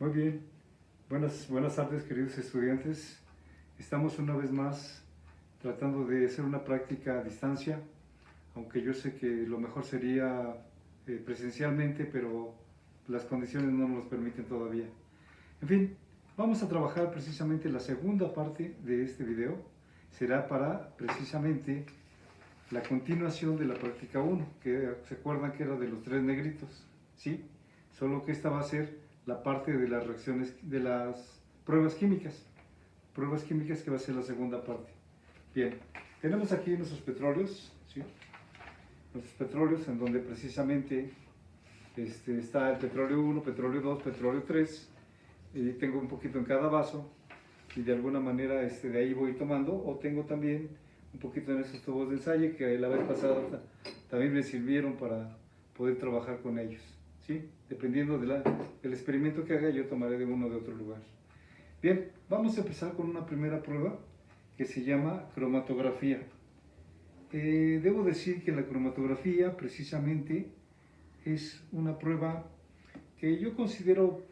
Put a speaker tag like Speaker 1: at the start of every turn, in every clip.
Speaker 1: Muy bien, buenas tardes queridos estudiantes. Estamos una vez más tratando de hacer una práctica a distancia, aunque yo sé que lo mejor sería presencialmente, pero las condiciones no nos lo permiten todavía. En fin, vamos a trabajar precisamente la segunda parte de este video. Será para precisamente la continuación de la práctica 1, que se acuerdan que era de los 3 negritos, ¿sí? Solo que esta va a ser la parte de las reacciones, de las pruebas químicas que va a ser la segunda parte. Bien, tenemos aquí nuestros petróleos, ¿sí? Nuestros petróleos en donde precisamente está el petróleo 1, petróleo 2, petróleo 3, y tengo un poquito en cada vaso, y de alguna manera de ahí voy tomando, o tengo también un poquito en esos tubos de ensayo que la vez pasada también me sirvieron para poder trabajar con ellos, ¿sí? Dependiendo del experimento que haga, yo tomaré de uno o de otro lugar. Bien, vamos a empezar con una primera prueba que se llama cromatografía. Debo decir que la cromatografía precisamente es una prueba que yo considero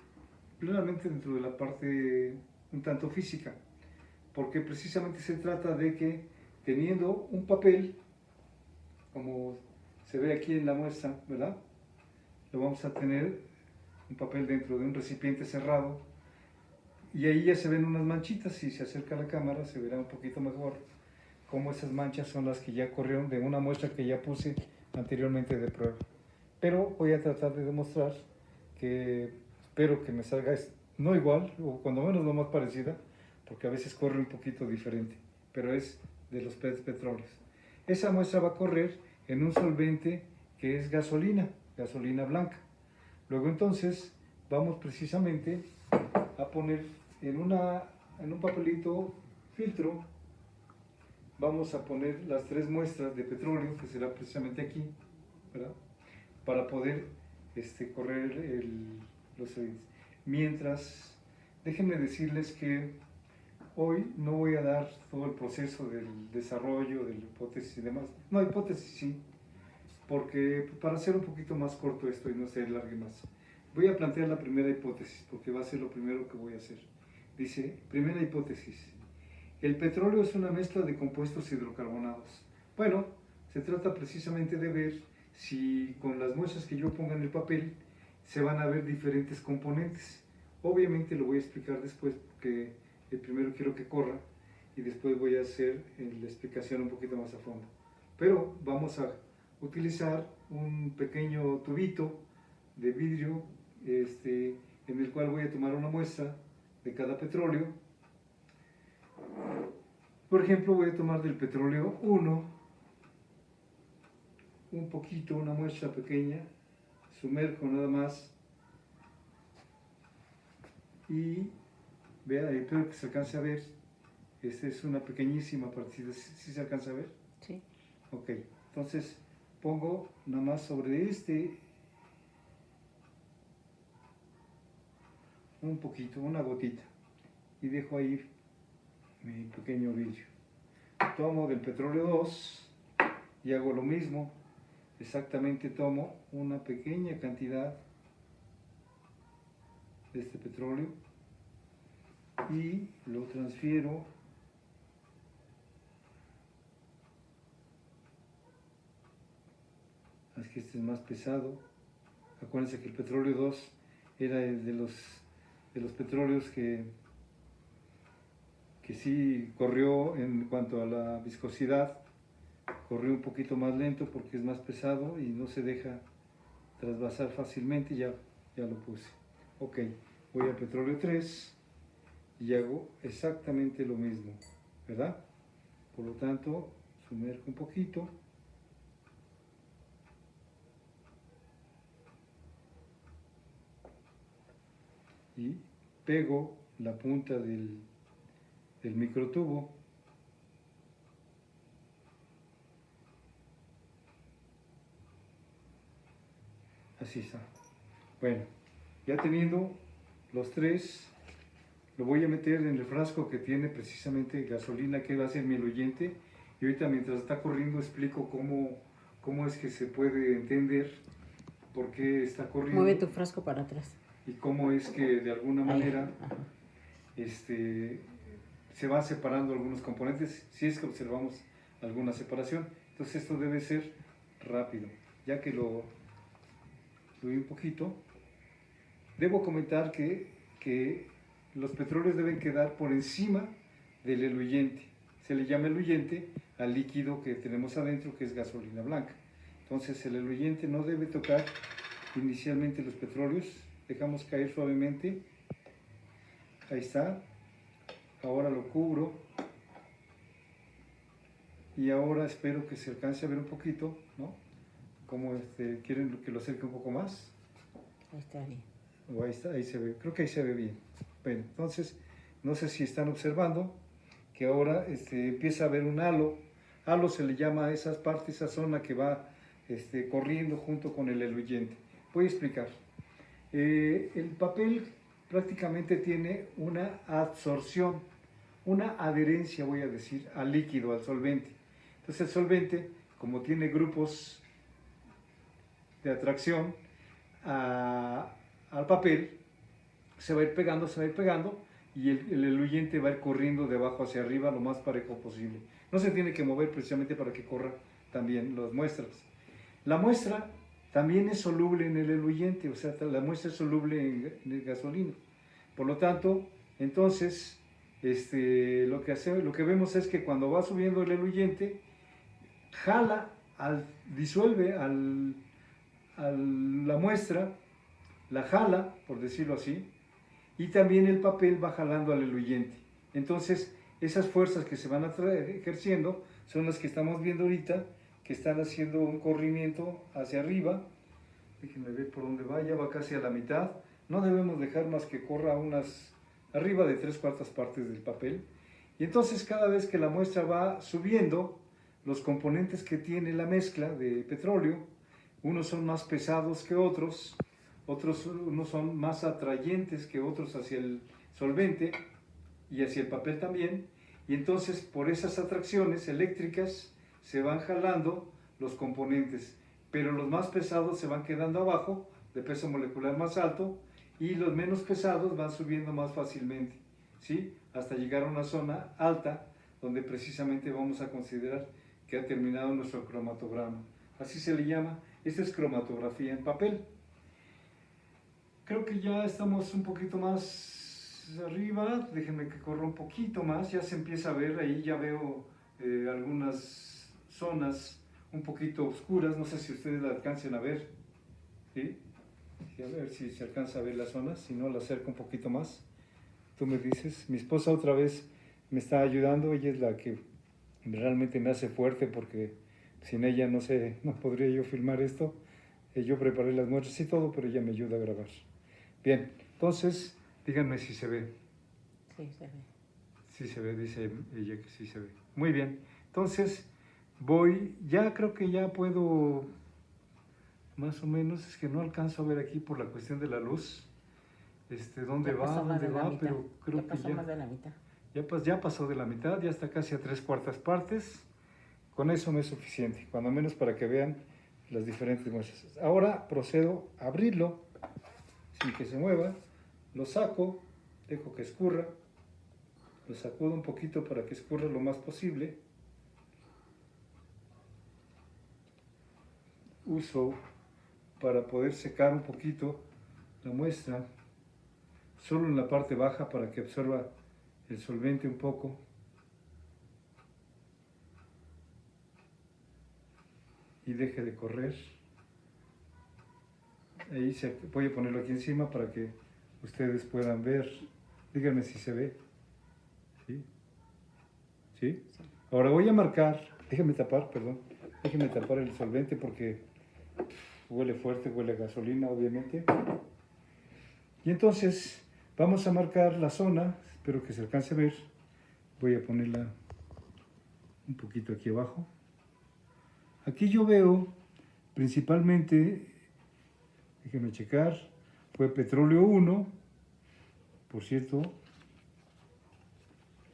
Speaker 1: plenamente dentro de la parte un tanto física, porque precisamente se trata de que teniendo un papel, como se ve aquí en la muestra, ¿verdad? Lo vamos a tener un papel dentro de un recipiente cerrado, y ahí ya se ven unas manchitas. Si se acerca a la cámara se verá un poquito mejor cómo esas manchas son las que ya corrieron de una muestra que ya puse anteriormente de prueba. Pero voy a tratar de demostrar que espero que me salga no igual, o cuando menos lo más parecida, porque a veces corre un poquito diferente, pero es de los petróleos. Esa muestra va a correr en un solvente que es gasolina blanca. Luego entonces vamos precisamente a poner en un papelito filtro, vamos a poner las 3 muestras de petróleo, que será precisamente aquí, ¿verdad? Para poder correr los sedimentes. Mientras, déjenme decirles que hoy no voy a dar todo el proceso del desarrollo, de la hipótesis y demás. No, hipótesis sí, porque para hacer un poquito más corto esto y no se largue más, voy a plantear la primera hipótesis, porque va a ser lo primero que voy a hacer. Dice, primera hipótesis: el petróleo es una mezcla de compuestos hidrocarbonados. Bueno, se trata precisamente de ver si con las muestras que yo ponga en el papel se van a ver diferentes componentes. Obviamente lo voy a explicar después, porque primero quiero que corra y después voy a hacer la explicación un poquito más a fondo. Pero vamos a utilizar un pequeño tubito de vidrio en el cual voy a tomar una muestra de cada petróleo. Por ejemplo, voy a tomar del petróleo 1 un poquito, una muestra pequeña, sumerjo nada más y vean, espero que se alcance a ver. Esta es una pequeñísima partida, ¿sí se alcanza a ver?
Speaker 2: Sí.
Speaker 1: Ok, entonces pongo nada más sobre un poquito, una gotita, y dejo ahí mi pequeño vidrio. Tomo del petróleo 2 y hago lo mismo. Exactamente, tomo una pequeña cantidad de este petróleo y lo transfiero es que este es más pesado. Acuérdense que el petróleo 2 era de los petróleos que sí corrió en cuanto a la viscosidad, corrió un poquito más lento porque es más pesado y no se deja trasvasar fácilmente. Ya lo puse. Ok, voy al petróleo 3 y hago exactamente lo mismo, ¿verdad? Por lo tanto, sumerjo un poquito y pego la punta del microtubo. Así está. Bueno, ya teniendo los 3, lo voy a meter en el frasco que tiene precisamente gasolina, que va a ser mi eluyente. Y ahorita, mientras está corriendo, explico cómo es que se puede entender por qué está corriendo.
Speaker 2: Mueve tu frasco para atrás.
Speaker 1: y cómo es que de alguna manera se van separando algunos componentes, si es que observamos alguna separación. Entonces esto debe ser rápido. Ya que lo vi un poquito, debo comentar que los petróleos deben quedar por encima del eluyente. Se le llama eluyente al líquido que tenemos adentro, que es gasolina blanca. Entonces el eluyente no debe tocar inicialmente los petróleos, dejamos caer suavemente, ahí está, ahora lo cubro y ahora espero que se alcance a ver un poquito, ¿no? Como quieren que lo acerque un poco más.
Speaker 2: Ahí está bien.
Speaker 1: O ahí está, ahí se ve, creo que ahí se ve bien. Bueno, entonces, no sé si están observando que ahora empieza a haber un halo. Halo se le llama a esas partes, esa zona que va corriendo junto con el eluyente. Voy a explicar. El papel prácticamente tiene una absorción, una adherencia, voy a decir, al líquido, al solvente. Entonces el solvente, como tiene grupos de atracción al papel, se va a ir pegando y el eluyente va a ir corriendo de abajo hacia arriba lo más parejo posible. No se tiene que mover precisamente para que corra también las muestras. La muestra también es soluble en el eluyente, o sea, la muestra es soluble en el gasolina. Por lo tanto, entonces, lo que vemos es que cuando va subiendo el eluyente, jala, disuelve la muestra, la jala, por decirlo así, y también el papel va jalando al eluyente. Entonces, esas fuerzas que se van ejerciendo son las que estamos viendo ahorita, que están haciendo un corrimiento hacia arriba. Déjenme ver por dónde va, ya va casi a la mitad. No debemos dejar más que corra arriba de 3/4 partes del papel. Y entonces cada vez que la muestra va subiendo, los componentes que tiene la mezcla de petróleo, unos son más pesados que otros unos son más atrayentes que otros hacia el solvente y hacia el papel también, y entonces por esas atracciones eléctricas se van jalando los componentes, pero los más pesados se van quedando abajo, de peso molecular más alto, y los menos pesados van subiendo más fácilmente, ¿sí? Hasta llegar a una zona alta, donde precisamente vamos a considerar que ha terminado nuestro cromatograma. Así se le llama, esta es cromatografía en papel. Creo que ya estamos un poquito más arriba, déjenme que corra un poquito más, ya se empieza a ver, ahí ya veo algunas zonas un poquito oscuras, no sé si ustedes la alcancen a ver, ¿sí? A ver si se alcanza a ver las zonas, si no la acerco un poquito más. Tú me dices, mi esposa otra vez me está ayudando, ella es la que realmente me hace fuerte porque sin ella no sé, no podría yo filmar esto. Yo preparé las muestras y todo, pero ella me ayuda a grabar. Bien, entonces, díganme si se ve.
Speaker 2: Sí, se ve.
Speaker 1: Sí se ve, dice ella que sí se ve. Muy bien, entonces ya creo que ya puedo, más o menos, es que no alcanzo a ver aquí por la cuestión de la luz, dónde va, pero creo que
Speaker 2: ya pasó más de la mitad.
Speaker 1: Ya pasó de la mitad, ya está casi a 3/4 partes. Con eso me es suficiente, cuando menos para que vean las diferentes muestras. Ahora procedo a abrirlo sin que se mueva, lo saco, dejo que escurra, lo sacudo un poquito para que escurra lo más posible. Uso para poder secar un poquito la muestra, solo en la parte baja para que absorba el solvente un poco. Y deje de correr. Ahí voy a ponerlo aquí encima para que ustedes puedan ver. Díganme si se ve. ¿Sí? ¿Sí? Ahora voy a marcar, déjenme tapar el solvente porque huele fuerte, huele a gasolina obviamente. Y entonces vamos a marcar la zona, espero que se alcance a ver. Voy a ponerla un poquito aquí abajo. Aquí yo veo principalmente, déjenme checar, fue petróleo 1, por cierto,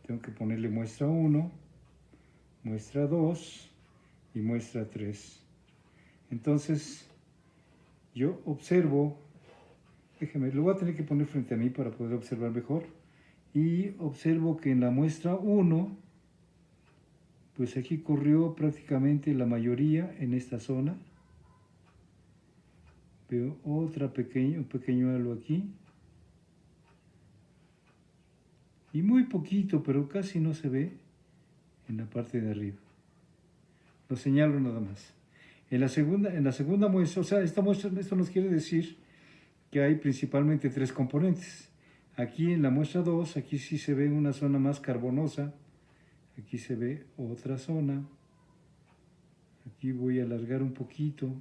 Speaker 1: tengo que ponerle muestra 1, muestra 2 y muestra 3. Entonces, yo observo déjeme, lo voy a tener que poner frente a mí para poder observar mejor. Y observo que en la muestra 1, pues aquí corrió prácticamente la mayoría en esta zona. Veo un pequeño halo aquí. Y muy poquito, pero casi no se ve en la parte de arriba. Lo señalo nada más. En la segunda muestra, o sea, esta muestra, esto nos quiere decir que hay principalmente 3 componentes. Aquí en la muestra 2, aquí sí se ve una zona más carbonosa. Aquí se ve otra zona. Aquí voy a alargar un poquito.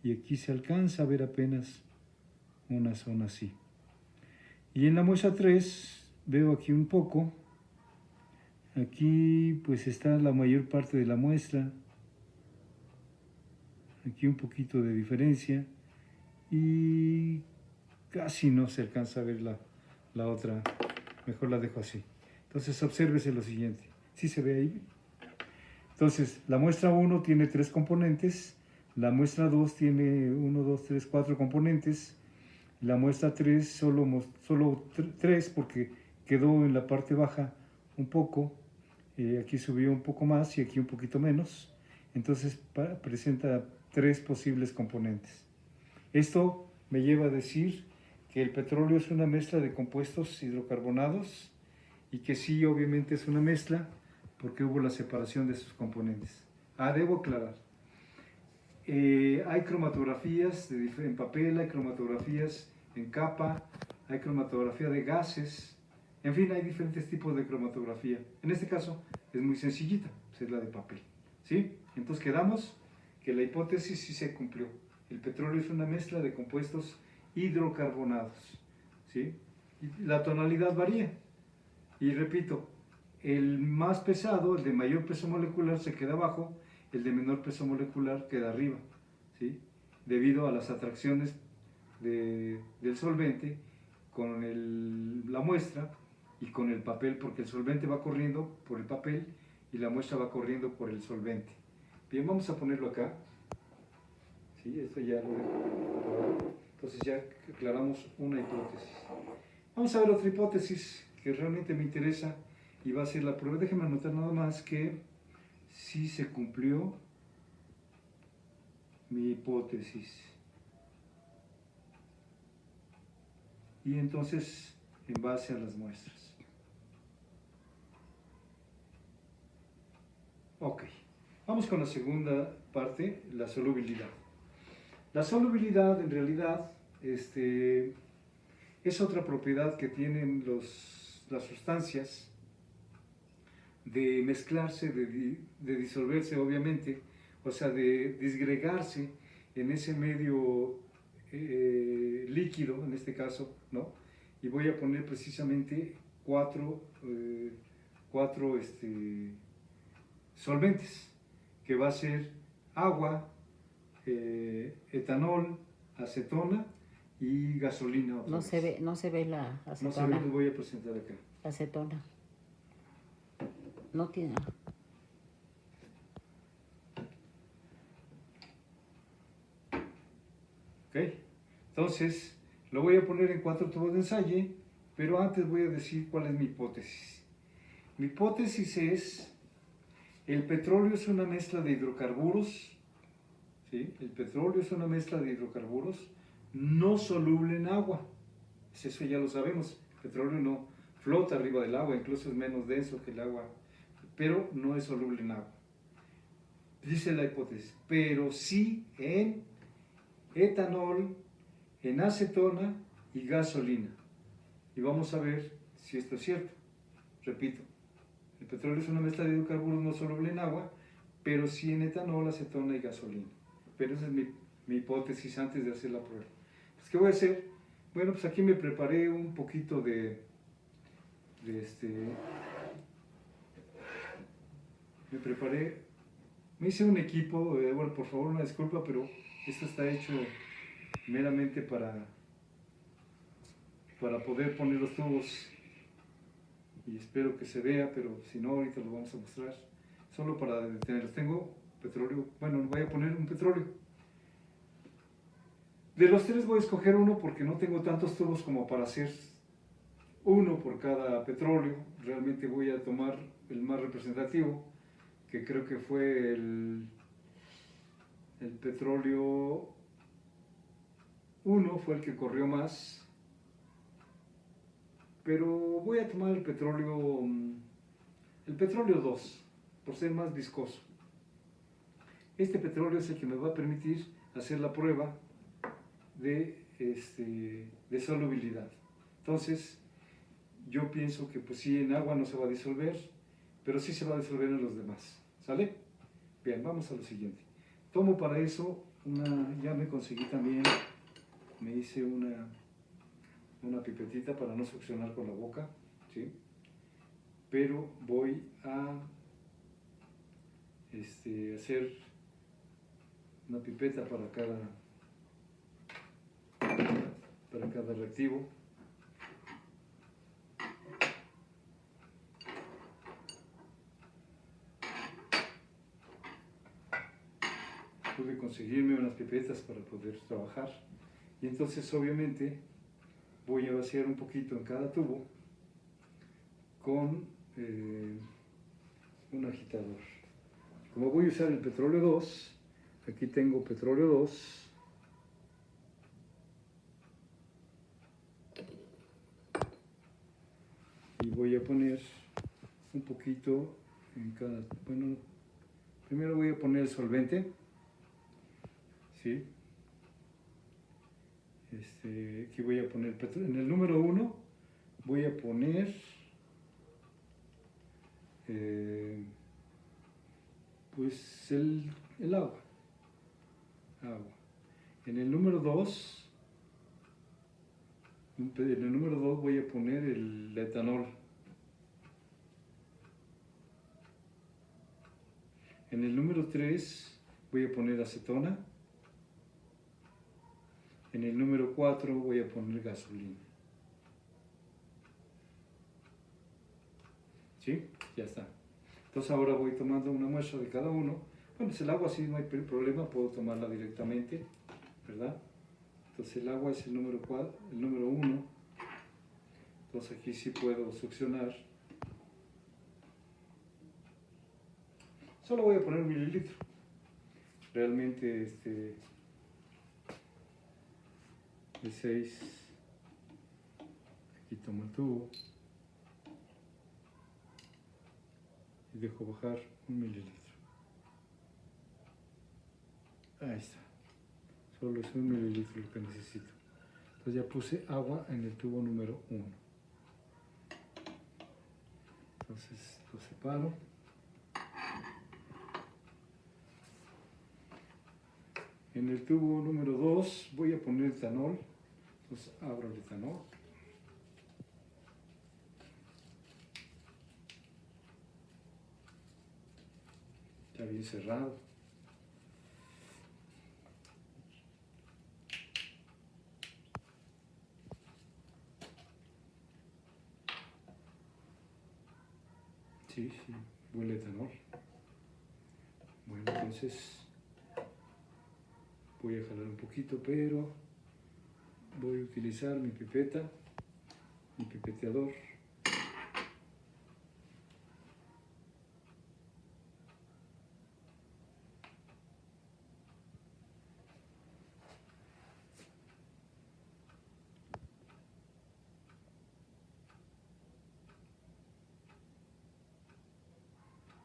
Speaker 1: Y aquí se alcanza a ver apenas una zona así. Y en la muestra 3 veo aquí un poco. Aquí pues está la mayor parte de la muestra. Aquí un poquito de diferencia. Y casi no se alcanza a ver la otra. Mejor la dejo así. Entonces obsérvese lo siguiente. ¿Sí se ve ahí? Entonces la muestra 1 tiene 3 componentes. La muestra 2 tiene 1, 2, 3, 4 componentes. La muestra 3 solo 3 porque quedó en la parte baja un poco. Aquí subió un poco más y aquí un poquito menos. Entonces presenta 3 posibles componentes. Esto me lleva a decir que el petróleo es una mezcla de compuestos hidrocarbonados y que sí, obviamente es una mezcla porque hubo la separación de sus componentes. Debo aclarar. Hay cromatografías en papel, hay cromatografías en capa, hay cromatografía de gases, en fin, hay diferentes tipos de cromatografía. En este caso es muy sencillita, es la de papel, ¿sí? Entonces quedamos que la hipótesis sí se cumplió. El petróleo es una mezcla de compuestos hidrocarbonados, ¿sí? Y la tonalidad varía. Y repito, el más pesado, el de mayor peso molecular, se queda abajo, el de menor peso molecular queda arriba, ¿sí? Debido a las atracciones del solvente con la muestra y con el papel, porque el solvente va corriendo por el papel y la muestra va corriendo por el solvente. Bien, vamos a ponerlo acá. ¿Sí? Esto ya lo dejo. Entonces ya aclaramos una hipótesis. Vamos a ver otra hipótesis que realmente me interesa y va a ser la prueba. Déjenme anotar nada más que sí se cumplió mi hipótesis. Y entonces, en base a las muestras. Ok, vamos con la segunda parte, la solubilidad. La solubilidad, en realidad, es otra propiedad que tienen las sustancias de mezclarse, de disolverse, obviamente, o sea, de disgregarse en ese medio líquido, en este caso, ¿no? Y voy a poner precisamente cuatro solventes, que va a ser agua, etanol, acetona y gasolina.
Speaker 2: No se ve la acetona.
Speaker 1: No se ve, les voy a presentar acá.
Speaker 2: Acetona. No tiene.
Speaker 1: Ok, entonces lo voy a poner en 4 tubos de ensayo, pero antes voy a decir cuál es mi hipótesis. Mi hipótesis es: el petróleo es una mezcla de hidrocarburos, ¿sí? El petróleo es una mezcla de hidrocarburos no soluble en agua. Eso ya lo sabemos. El petróleo no flota arriba del agua, incluso es menos denso que el agua, pero no es soluble en agua. Dice la hipótesis, pero sí en etanol, en acetona y gasolina. Y vamos a ver si esto es cierto. Repito, el petróleo es una mezcla de hidrocarburos no soluble en agua, pero sí en etanol, acetona y gasolina. Pero esa es mi hipótesis antes de hacer la prueba. Pues, ¿qué voy a hacer? Bueno, pues aquí me preparé un poquito me hice un equipo, bueno, por favor una disculpa, pero esto está hecho meramente para poder poner los tubos, y espero que se vea, pero si no, ahorita lo vamos a mostrar, solo para detenerlos. Tengo petróleo, bueno, voy a poner un petróleo, De los tres voy a escoger uno porque no tengo tantos tubos como para hacer uno por cada petróleo. Realmente voy a tomar el más representativo, que creo que fue el petróleo 1, fue el que corrió más. Pero voy a tomar el petróleo 2, por ser más viscoso. Este petróleo es el que me va a permitir hacer la prueba de solubilidad. Entonces, yo pienso que pues sí, en agua no se va a disolver, pero sí se va a disolver en los demás. ¿Sale? Bien, vamos a lo siguiente. Tomo para eso ya me conseguí también, me hice una pipetita para no succionar con la boca, ¿sí? Pero voy a hacer una pipeta para cada reactivo. Pude conseguirme unas pipetas para poder trabajar, y entonces obviamente voy a vaciar un poquito en cada tubo con un agitador. Como voy a usar el petróleo 2, aquí tengo petróleo 2, y voy a poner un poquito en cada, bueno, primero voy a poner el solvente, ¿sí? Aquí voy a poner en el número 1 voy a poner pues el agua. En el número 2 voy a poner el etanol. En el número 3 voy a poner acetona. En el número 4 voy a poner gasolina. ¿Sí? Ya está. Entonces ahora voy tomando una muestra de cada uno. Bueno, pues el agua sí no hay problema, puedo tomarla directamente, ¿verdad? Entonces el agua es el número 1. Entonces aquí sí puedo succionar. Solo voy a poner 1 mililitro. Realmente de 6. Aquí tomo el tubo y dejo bajar 1 mililitro. Ahí está. Solo es 1 mililitro lo que necesito. Entonces ya puse agua en el tubo número 1. Entonces lo separo. En el tubo número 2 voy a poner etanol. Entonces abro el etanol. Está bien cerrado. Sí, huele etanol. Bueno, entonces voy a jalar un poquito, pero voy a utilizar mi pipeta, mi pipeteador.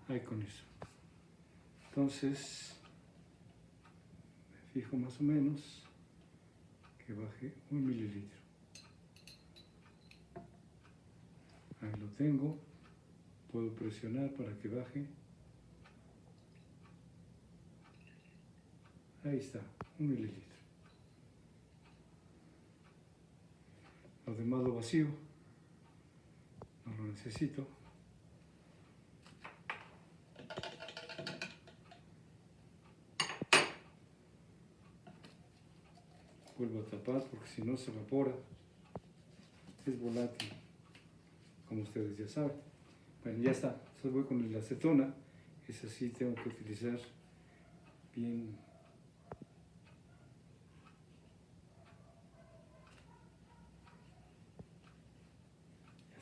Speaker 1: Ahí con eso. Entonces, me fijo más o menos que baje 1 mililitro. Ahí lo tengo. Puedo presionar para que baje. Ahí está, 1 mililitro. Lo demás lo vacío. No lo necesito. Vuelvo a tapar porque si no se evapora. Es volátil, como ustedes ya saben. Bueno, ya está. Entonces voy con la acetona. Esa sí tengo que utilizar bien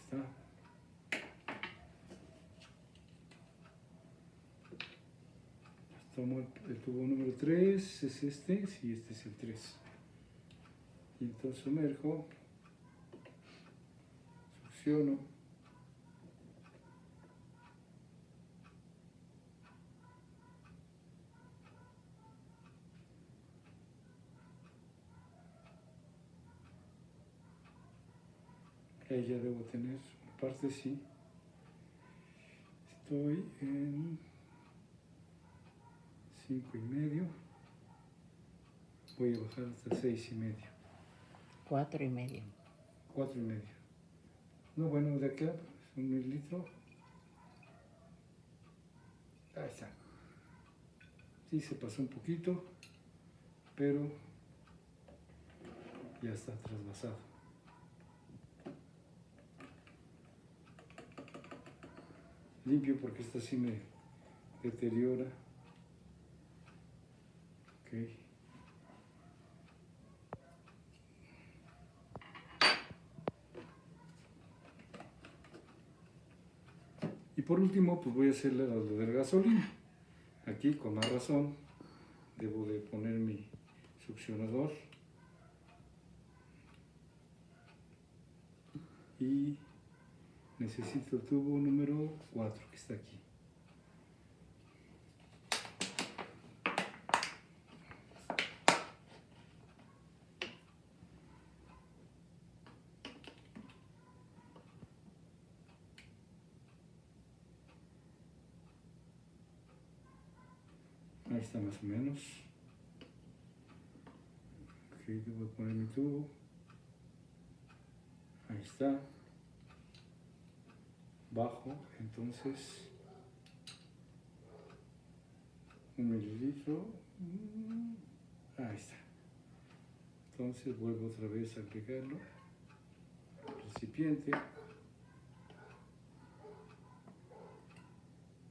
Speaker 1: está. Tomo el tubo número 3, es este, sí, este es el 3. Y entonces sumerjo, succiono. Ahí ya debo tener una parte, sí. Estoy en 5,5. Voy a bajar hasta 6,5.
Speaker 2: 4,5.
Speaker 1: 4,5. No, bueno, de acá es 1 mililitro. Ahí está. Sí, se pasó un poquito, pero ya está trasvasado. Limpio porque esta sí me deteriora. Ok. Y por último, pues voy a hacer lo del gasolina. Aquí, con más razón, debo de poner mi succionador. Y necesito el tubo número 4 que está aquí. Ahí está más o menos. Ok, debo poner mi tubo. Ahí está. Bajo, entonces 1 mililitro. Ahí está. Entonces vuelvo otra vez a agregarlo al recipiente.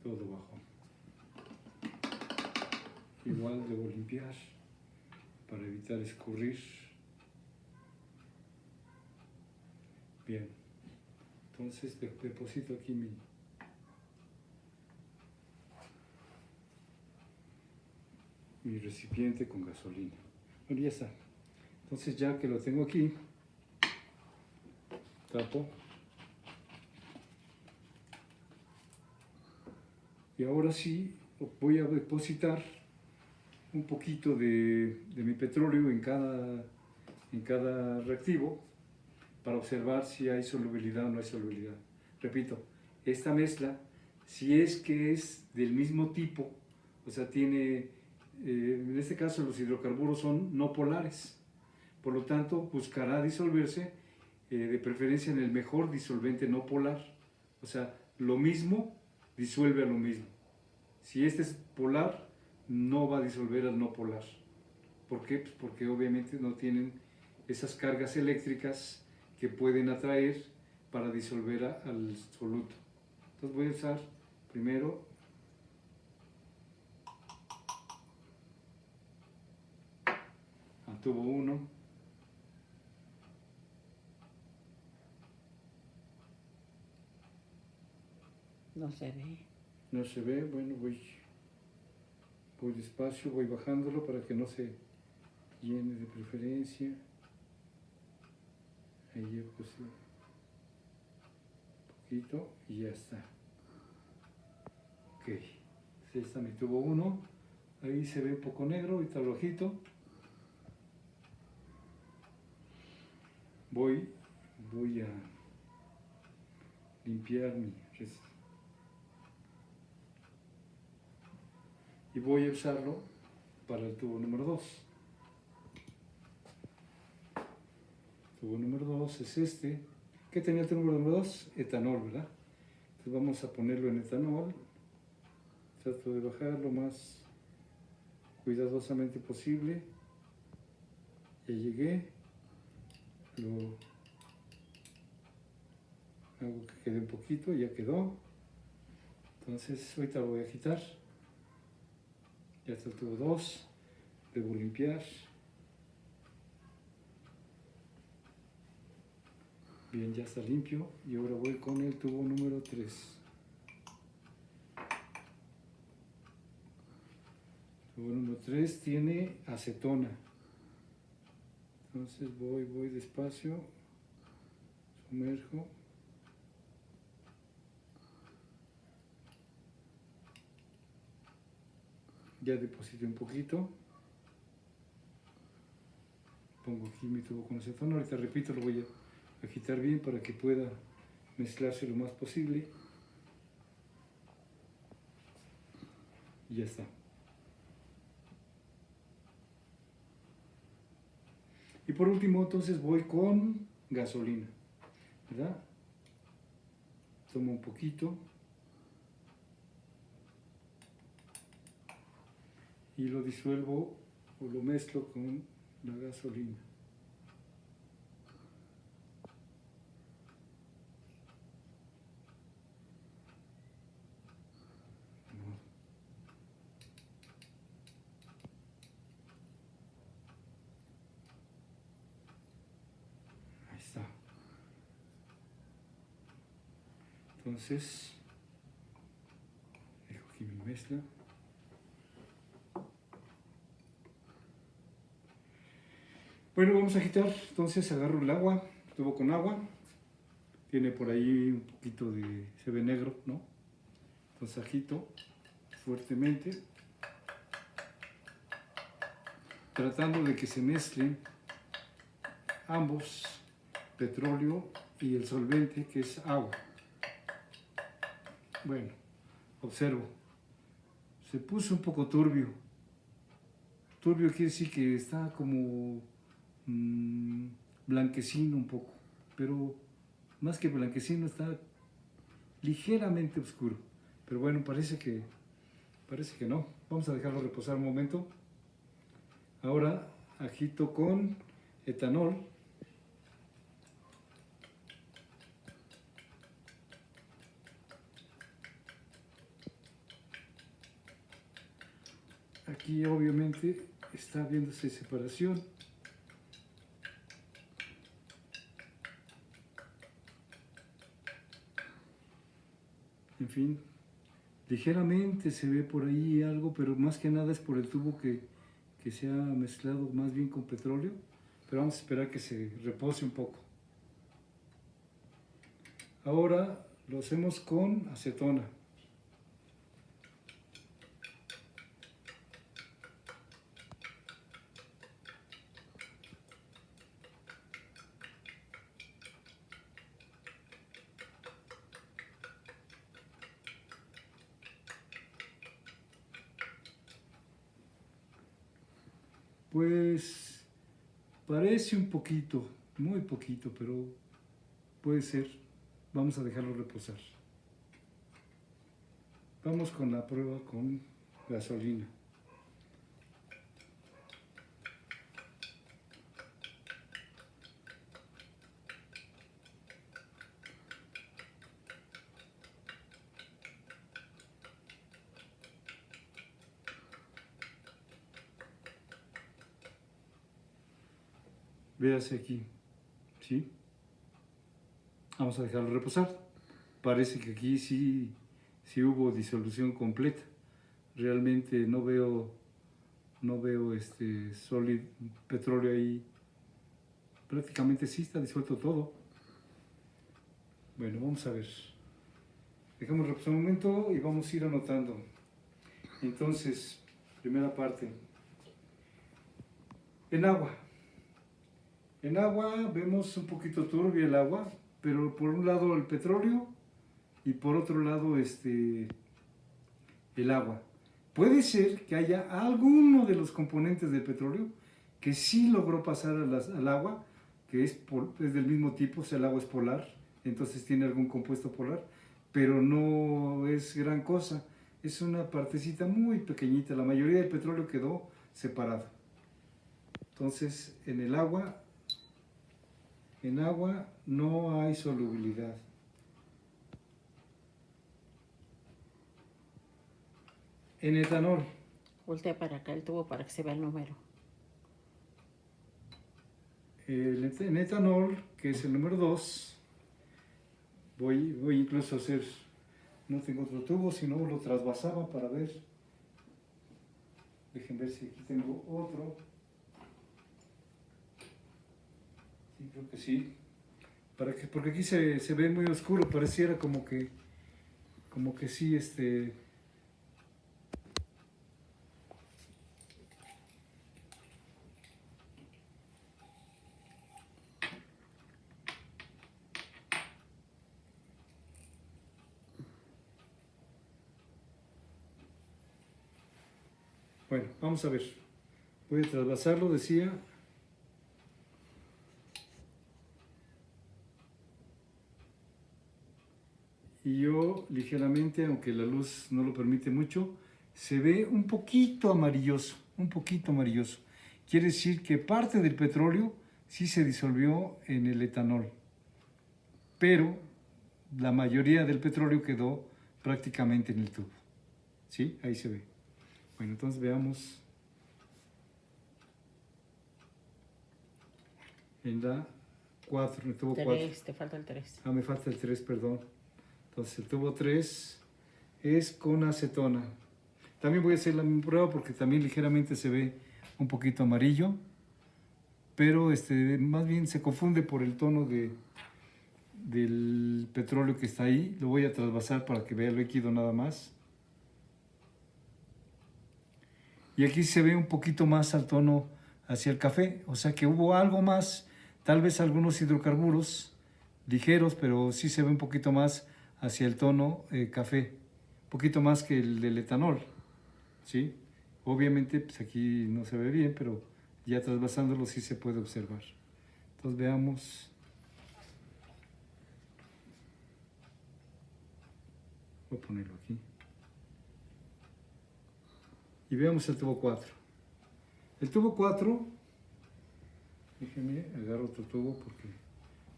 Speaker 1: Todo bajo. Igual debo limpiar para evitar escurrir. Bien. Entonces deposito aquí mi recipiente con gasolina. Bueno, ya está. Entonces ya que lo tengo aquí, tapo. Y ahora sí voy a depositar un poquito de mi petróleo en cada reactivo para observar si hay solubilidad o no hay solubilidad. Repito, esta mezcla, si es que es del mismo tipo, o sea, tiene, en este caso los hidrocarburos son no polares, por lo tanto buscará disolverse de preferencia en el mejor disolvente no polar, o sea, lo mismo disuelve a lo mismo. Si este es polar, no va a disolver al no polar. ¿Por qué? Pues porque obviamente no tienen esas cargas eléctricas que pueden atraer para disolver al soluto. Entonces voy a usar primero al tubo 1.
Speaker 2: No se ve.
Speaker 1: No se ve, bueno, voy despacio, voy bajándolo para que no se llene de preferencia. Ahí ya puse un poquito y ya está. Ok, ahí está mi tubo 1. Ahí se ve un poco negro, ahorita lo agito. Voy a limpiar y voy a usarlo para el tubo número 2. Tubo número 2 es este. ¿Qué tenía el tubo número 2? Etanol, ¿verdad? Entonces vamos a ponerlo en etanol. Trato de bajar lo más cuidadosamente posible. Ya llegué. Lo hago que quede un poquito, ya quedó. Entonces ahorita lo voy a agitar. Ya está el tubo 2. Debo limpiar. Bien, ya está limpio y ahora voy con el tubo número 3. Tubo número 3 tiene acetona. Entonces voy despacio, sumerjo. Ya deposité un poquito. Pongo aquí mi tubo con acetona. Ahorita repito, lo voy a agitar bien para que pueda mezclarse lo más posible. Y ya está. Y por último, entonces voy con gasolina, ¿verdad? Tomo un poquito y lo disuelvo o lo mezclo con la gasolina. Ahí está. Entonces, dejo aquí mi mezcla. Bueno, vamos a agitar. Entonces agarro el agua, tubo con agua. Tiene por ahí un poquito de, se ve negro, ¿no? Entonces agito fuertemente, tratando de que se mezclen ambos, petróleo y el solvente, que es agua. Bueno, observo, se puso un poco turbio. Turbio quiere decir que está como blanquecino un poco, pero más que blanquecino está ligeramente oscuro. Pero bueno, parece que no. Vamos a dejarlo reposar un momento. Ahora agito con etanol. Aquí obviamente está viéndose separación. En fin, ligeramente se ve por ahí algo, pero más que nada es por el tubo que se ha mezclado más bien con petróleo. Pero vamos a esperar que se repose un poco. Ahora lo hacemos con acetona. Pues parece un poquito, muy poquito, pero puede ser. Vamos a dejarlo reposar. Vamos con la prueba con gasolina. Véase aquí, ¿sí? Vamos a dejarlo reposar. Parece que aquí sí hubo disolución completa. Realmente no veo sólido petróleo ahí. Prácticamente sí está disuelto todo. Bueno, vamos a ver. Dejamos reposar un momento y vamos a ir anotando. Entonces, primera parte. En agua. En agua vemos un poquito turbio el agua, pero por un lado el petróleo y por otro lado el agua. Puede ser que haya alguno de los componentes del petróleo que sí logró pasar al agua, que es del mismo tipo, o sea, el agua es polar, entonces tiene algún compuesto polar, pero no es gran cosa, es una partecita muy pequeñita, la mayoría del petróleo quedó separado. Entonces, en agua no hay solubilidad. En etanol.
Speaker 2: Voltea para acá el tubo para que se vea el número.
Speaker 1: En etanol, que es el número 2, Voy incluso a hacer, no tengo otro tubo, sino lo trasvasaba para ver. Dejen ver si aquí tengo otro. Sí, creo que sí. Porque aquí se ve muy oscuro, pareciera como que sí, Bueno, vamos a ver. Voy a trasvasarlo, decía. Y yo ligeramente, aunque la luz no lo permite mucho, se ve un poquito amarilloso, un poquito amarilloso. Quiere decir que parte del petróleo sí se disolvió en el etanol, pero la mayoría del petróleo quedó prácticamente en el tubo. ¿Sí? Ahí se ve. Bueno, entonces veamos en la 4, en el tubo 4.
Speaker 2: 3, te falta el 3.
Speaker 1: Ah, me falta el 3, perdón. Entonces el tubo 3 es con acetona. También voy a hacer la misma prueba porque también ligeramente se ve un poquito amarillo, pero más bien se confunde por el tono del petróleo que está ahí. Lo voy a trasvasar para que vea el líquido nada más. Y aquí se ve un poquito más al tono hacia el café, o sea que hubo algo más, tal vez algunos hidrocarburos ligeros, pero sí se ve un poquito más hacia el tono café, un poquito más que el del etanol, ¿sí? Obviamente pues aquí no se ve bien, pero ya trasvasándolo sí se puede observar. Entonces veamos. Voy a ponerlo aquí. Y veamos el tubo 4. El tubo 4, déjenme agarrar otro tubo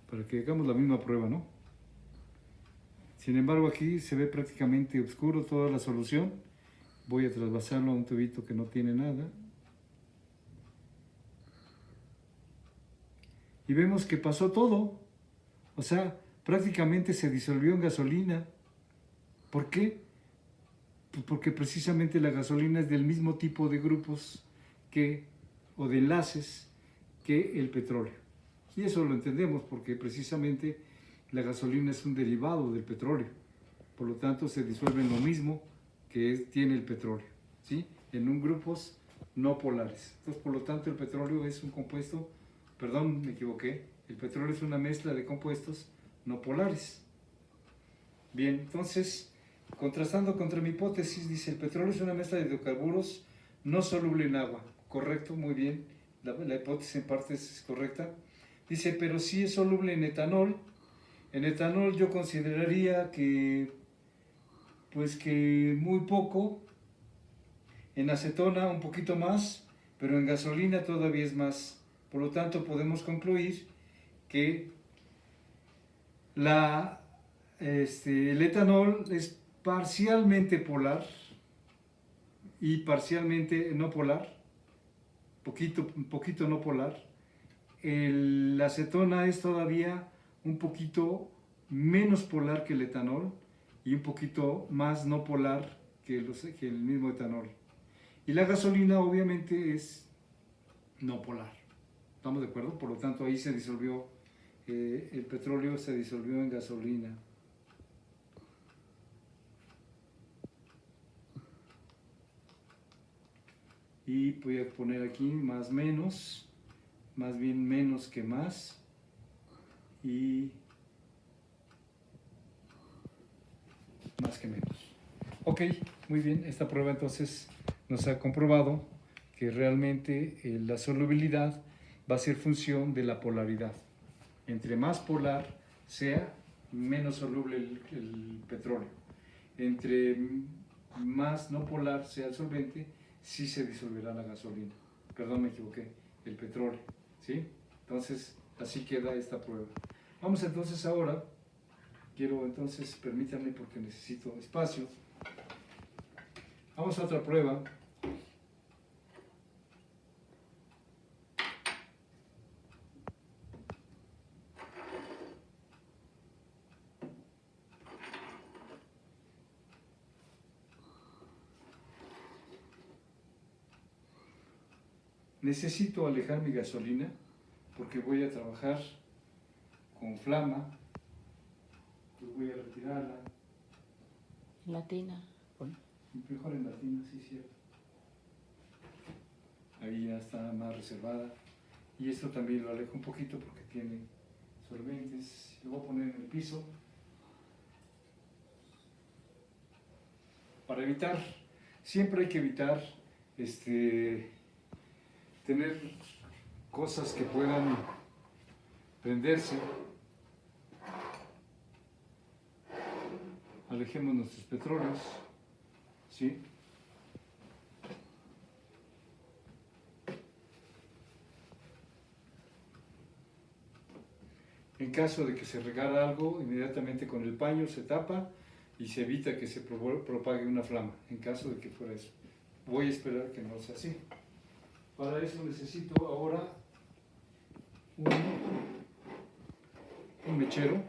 Speaker 1: para que hagamos la misma prueba, ¿no? Sin embargo, aquí se ve prácticamente oscuro toda la solución. Voy a trasvasarlo a un tubito que no tiene nada. Y vemos que pasó todo. O sea, prácticamente se disolvió en gasolina. ¿Por qué? Pues porque precisamente la gasolina es del mismo tipo de grupos o de enlaces que el petróleo. Y eso lo entendemos porque precisamente la gasolina es un derivado del petróleo. Por lo tanto, se disuelve en lo mismo que tiene el petróleo, ¿sí? En grupos no polares. Entonces, por lo tanto, el petróleo es un compuesto, perdón, me equivoqué, el petróleo es una mezcla de compuestos no polares. Bien, entonces, contrastando contra mi hipótesis, dice, el petróleo es una mezcla de hidrocarburos no soluble en agua. Correcto, muy bien, la hipótesis en parte es correcta. Dice, pero sí es soluble en etanol. En etanol yo consideraría que muy poco, en acetona un poquito más, pero en gasolina todavía es más. Por lo tanto, podemos concluir que el etanol es parcialmente polar y parcialmente no polar, un poquito no polar. La acetona es todavía un poquito menos polar que el etanol y un poquito más no polar que el mismo etanol. Y la gasolina obviamente es no polar. ¿Estamos de acuerdo? Por lo tanto ahí se disolvió, el petróleo se disolvió en gasolina. Y voy a poner aquí más menos, más bien menos que más, y más que menos. Ok, muy bien, esta prueba entonces nos ha comprobado que realmente la solubilidad va a ser función de la polaridad. Entre más polar sea, menos soluble el petróleo. Entre más no polar sea el solvente, sí se disolverá la gasolina. Perdón, me equivoqué, el petróleo, ¿sí? Entonces, así queda esta prueba. Vamos entonces ahora, permítanme porque necesito espacio. Vamos a otra prueba. Necesito alejar mi gasolina porque voy a trabajar con flama. Pues voy a retirarla.
Speaker 2: Latina. Pon.
Speaker 1: Mejor en latina, sí, cierto. Ahí ya está más reservada. Y esto también lo alejo un poquito porque tiene solventes. Lo voy a poner en el piso. Para evitar, siempre hay que evitar tener cosas que puedan prenderse. Alejemos nuestros petróleos, ¿sí? En caso de que se regara algo, inmediatamente con el paño se tapa y se evita que se propague una flama, en caso de que fuera eso. Voy a esperar que no sea así. Para eso necesito ahora un mechero.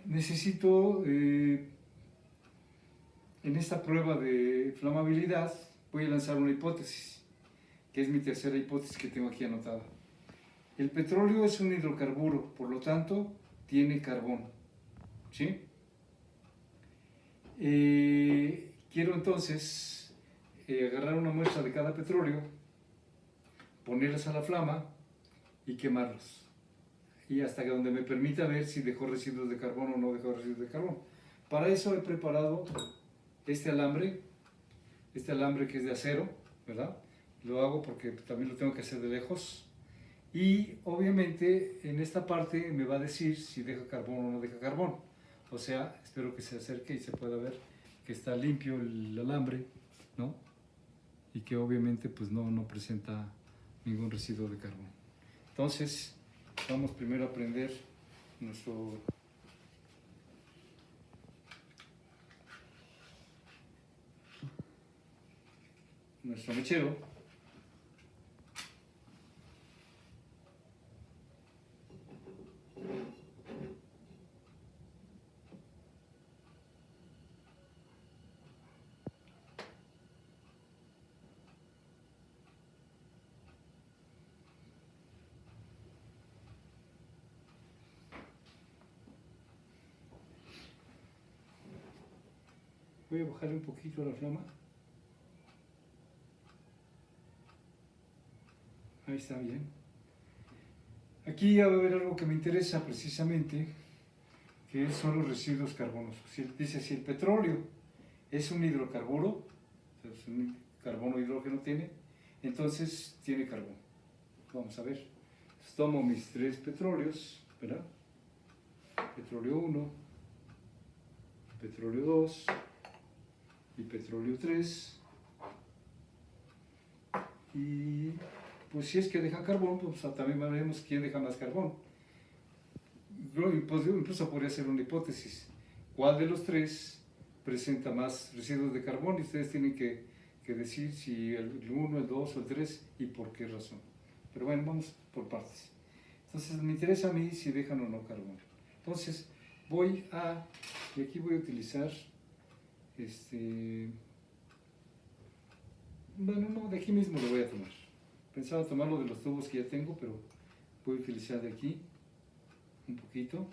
Speaker 1: Necesito, en esta prueba de flamabilidad, voy a lanzar una hipótesis, que es mi tercera hipótesis que tengo aquí anotada. El petróleo es un hidrocarburo, por lo tanto, tiene carbón, ¿sí? Quiero entonces agarrar una muestra de cada petróleo, ponerlas a la flama y quemarlos. Y hasta que donde me permita ver si dejó residuos de carbón o no dejó residuos de carbón. Para eso he preparado este alambre que es de acero, ¿verdad? Lo hago porque también lo tengo que hacer de lejos. Y obviamente en esta parte me va a decir si deja carbón o no deja carbón. O sea, espero que se acerque y se pueda ver que está limpio el alambre, ¿no? Y que obviamente pues no presenta ningún residuo de carbón. Entonces, vamos primero a prender nuestro mechero. Voy a bajarle un poquito la flama. Ahí está bien. Aquí ya va a haber algo que me interesa precisamente, que son los residuos carbonosos. Dice, si el petróleo es un hidrocarburo, o sea, es un carbono hidrógeno tiene, entonces tiene carbón. Vamos a ver. Entonces, tomo mis 3 petróleos, ¿verdad? Petróleo 1, petróleo 2 y petróleo 3. Y pues si es que deja carbón, pues también veremos quién deja más carbón. Incluso podría ser una hipótesis. ¿Cuál de los 3 presenta más residuos de carbón? Y ustedes tienen que decir si el 1, el 2 o el 3 y por qué razón. Pero bueno, vamos por partes. Entonces me interesa a mí si dejan o no carbón. Entonces y aquí voy a utilizar, bueno, no, de aquí mismo lo voy a tomar. Pensaba tomarlo de los tubos que ya tengo, pero voy a utilizar de aquí un poquito.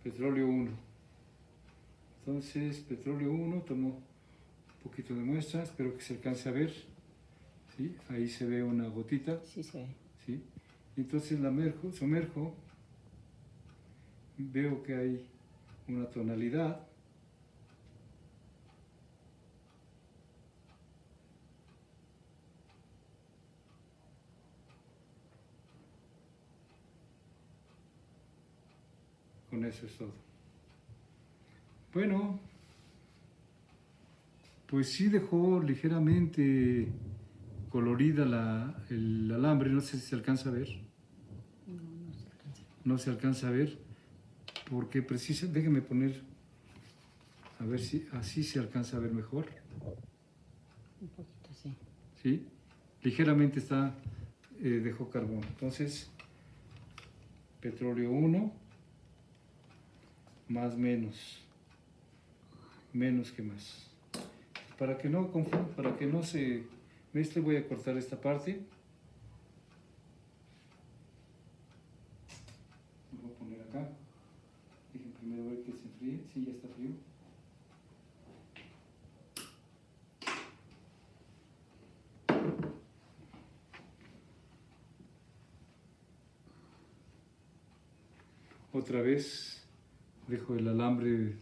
Speaker 1: Petróleo 1. Entonces, petróleo 1, tomo un poquito de muestra, espero que se alcance a ver. ¿Sí? Ahí se ve una gotita.
Speaker 2: Sí se ve.
Speaker 1: ¿Sí? Entonces la sumerjo, veo que hay una tonalidad. Con eso es todo. Bueno, pues sí dejó ligeramente colorida el alambre, no sé si se alcanza a ver.
Speaker 2: No se alcanza.
Speaker 1: No se alcanza a ver, porque déjenme poner, a ver si así se alcanza a ver mejor.
Speaker 2: Un poquito, sí.
Speaker 1: ¿Sí? Ligeramente dejó carbón. Entonces, petróleo 1 más menos, menos que más. Para que no para que no se mezcle, voy a cortar esta parte. Lo voy a poner acá. Dejen primero ver que se enfríe. Sí, ya está frío. Otra vez dejo el alambre,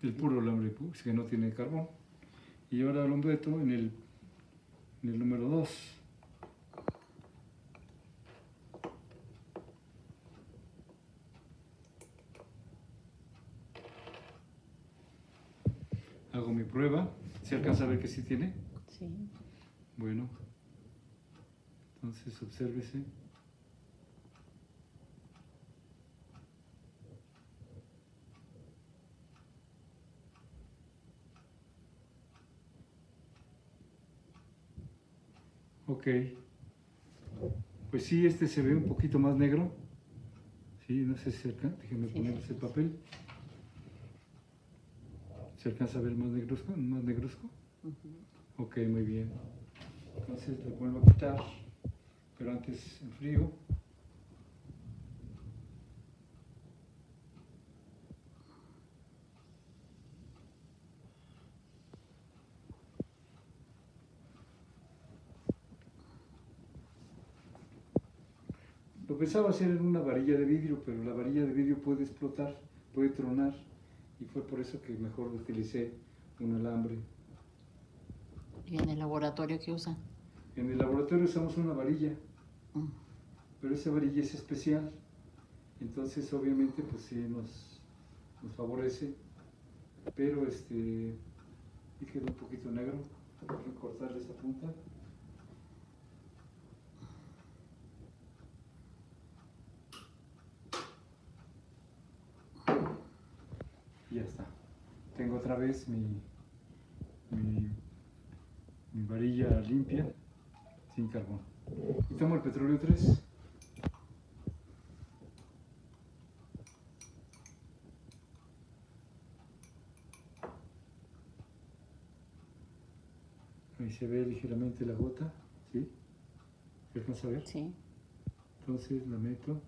Speaker 1: el puro alambre que no tiene carbón. Y ahora lo meto en el número 2. Hago mi prueba. ¿Se alcanza a ver que sí tiene?
Speaker 2: Sí.
Speaker 1: Bueno, entonces obsérvese. Ok, pues sí, este se ve un poquito más negro. Sí, no sé si se alcanza, déjenme ponerles el papel. ¿Se alcanza a ver más negruzco? ¿Más negruzco? Ok, muy bien. Entonces lo vuelvo a quitar, pero antes en frío. Lo pensaba hacer en una varilla de vidrio, pero la varilla de vidrio puede explotar, puede tronar, y fue por eso que mejor utilicé un alambre.
Speaker 2: ¿Y en el laboratorio qué usan?
Speaker 1: En el laboratorio usamos una varilla, pero esa varilla es especial, entonces obviamente pues sí nos favorece, pero y quedó un poquito negro, hay que cortarle esa punta. Y ya está. Tengo otra vez mi varilla limpia, sin carbón. Y tomo el petróleo 3. Ahí se ve ligeramente la gota, ¿sí? ¿Se alcanza a ver?
Speaker 2: Sí.
Speaker 1: Entonces la meto.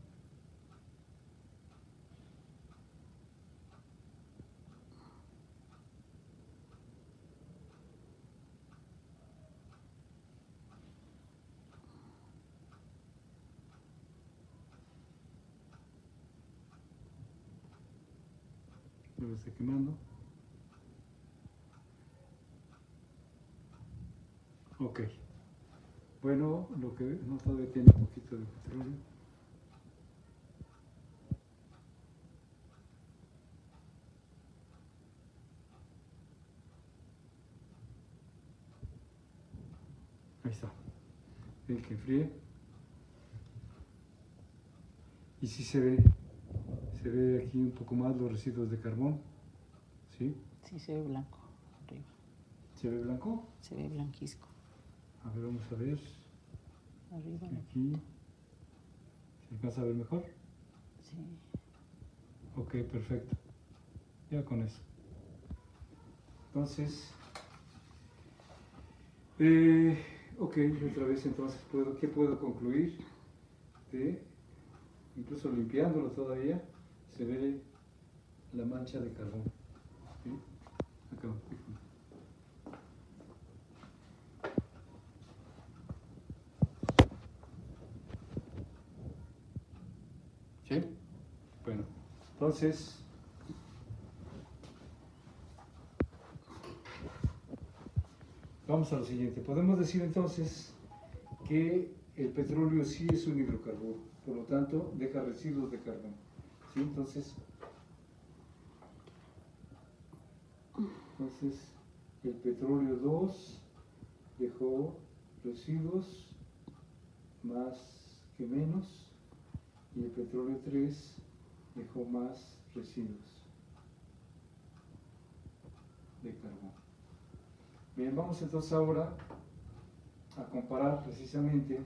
Speaker 1: Lo está quemando. Ok. Bueno, lo que no todavía tiene un poquito de petróleo. Ahí está. Ven que enfríe. Y sí se ve aquí un poco más los residuos de carbón. ¿Sí?
Speaker 2: Sí, se ve blanco arriba.
Speaker 1: ¿Se ve blanco?
Speaker 2: Se ve blanquisco.
Speaker 1: A ver, vamos a ver.
Speaker 2: Arriba.
Speaker 1: Aquí. ¿Se alcanza a ver mejor?
Speaker 2: Sí.
Speaker 1: Ok, perfecto. Ya con eso. Entonces, ok, otra vez entonces, ¿qué puedo concluir? Incluso limpiándolo todavía, se ve la mancha de carbón. ¿Sí? Acá, fíjate. ¿Sí? Bueno, entonces, vamos a lo siguiente. Podemos decir entonces que el petróleo sí es un hidrocarburo, por lo tanto deja residuos de carbón. ¿Sí? Entonces, el petróleo 2 dejó residuos más que menos, y el petróleo 3 dejó más residuos de carbón. Bien, vamos entonces ahora a comparar precisamente